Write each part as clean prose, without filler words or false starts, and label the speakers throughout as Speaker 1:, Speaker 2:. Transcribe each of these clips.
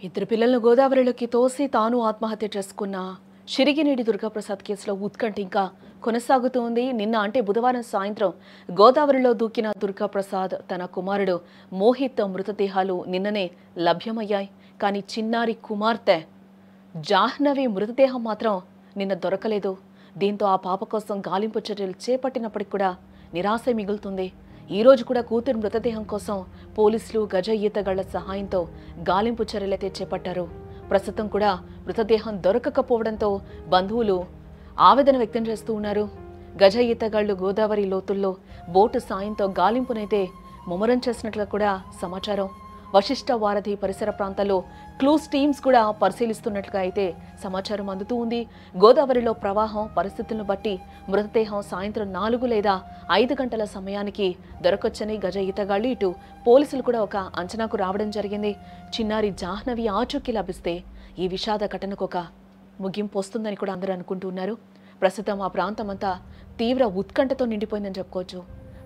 Speaker 1: ఇద్దరు పిల్లలను గోదావరిలోకి తోసి తాను ఆత్మహత్య చేసుకున్న షిరిగినేడి దుర్గాప్రసాద్ కేసులో ఉత్కంఠ ఇంకా కొనసాగుతోంది. నిన్న అంటే బుధవారం సాయంత్రం గోదావరిలో దూకిన దుర్గాప్రసాద్ తన కుమారుడు మోహిత్ మృతదేహాలు నిన్ననే లభ్యమయ్యాయి. కానీ చిన్నారి కుమార్తె జాహ్నవి మృతదేహం మాత్రం నిన్న దొరకలేదు. దీంతో ఆ పాప కోసం గాలింపు చర్యలు చేపట్టినప్పటికీ కూడా నిరాశ మిగులుతుంది. ఈ రోజు కూడా కూతురు మృతదేహం కోసం పోలీసులు గజ ఈతగాళ్ల సహాయంతో గాలింపు చర్యలైతే చేపట్టారు. ప్రస్తుతం కూడా మృతదేహం దొరకకపోవడంతో బంధువులు ఆవేదన వ్యక్తం చేస్తూ ఉన్నారు. గజ ఈతగాళ్లు గోదావరి లోతుల్లో బోటు సాయంతో గాలింపునైతే ముమ్మరం చేసినట్లుగా కూడా సమాచారం. వశిష్ఠ వారధి పరిసర ప్రాంతాల్లో క్లూస్ టీమ్స్ కూడా పరిశీలిస్తున్నట్లుగా అయితే సమాచారం అందుతూ ఉంది. గోదావరిలో ప్రవాహం పరిస్థితులను బట్టి మృతదేహం సాయంత్రం 4 లేదా 5 గంటల సమయానికి దొరకొచ్చని గజ ఈతగాళ్లు ఇటు పోలీసులు కూడా ఒక అంచనాకు రావడం జరిగింది. చిన్నారి జాహ్నవి ఆచూకీ లభిస్తే ఈ విషాద ఘటనకు ఒక ముగింపు వస్తుందని కూడా అందరూ అనుకుంటున్నారు. ప్రస్తుతం ఆ ప్రాంతం అంతా తీవ్ర ఉత్కంఠతో నిండిపోయిందని చెప్పుకోవచ్చు.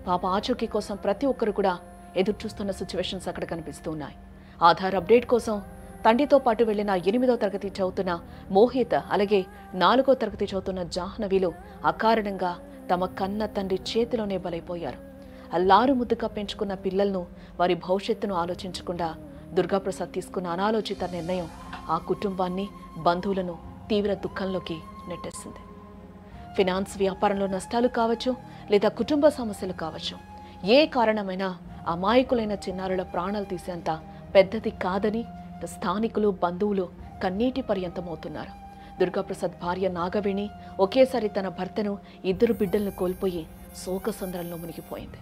Speaker 1: పాప ఆచూకీ కోసం ప్రతి ఒక్కరు కూడా ఎదురు చూస్తున్న సిచ్యువేషన్స్ అక్కడ కనిపిస్తూ ఉన్నాయి. ఆధార్ అప్డేట్ కోసం తండ్రితో పాటు వెళ్లిన 8వ తరగతి చదువుతున్న మోహిత్, అలాగే 4వ తరగతి చదువుతున్న జాహ్నవిలు అకారణంగా తమ కన్న తండ్రి చేతిలోనే బలైపోయారు. అల్లారు ముద్దుగా పెంచుకున్న పిల్లలను, వారి భవిష్యత్తును ఆలోచించకుండా దుర్గాప్రసాద్ తీసుకున్న అనాలోచిత నిర్ణయం ఆ కుటుంబాన్ని, బంధువులను తీవ్ర దుఃఖంలోకి నెట్టేసింది. ఫినాన్స్ వ్యాపారంలో నష్టాలు కావచ్చు, లేదా కుటుంబ సమస్యలు కావచ్చు, ఏ కారణమైనా అమాయకులైన చిన్నారుల ప్రాణాలు తీసేంత పెద్దది కాదని స్థానికులు, బంధువులు కన్నీటి పర్యంతమవుతున్నారు. దుర్గాప్రసాద్ భార్య నాగవేణి ఒకేసారి తన భర్తను, 2 బిడ్డలను కోల్పోయి శోకసంద్రంలో మునిగిపోయింది.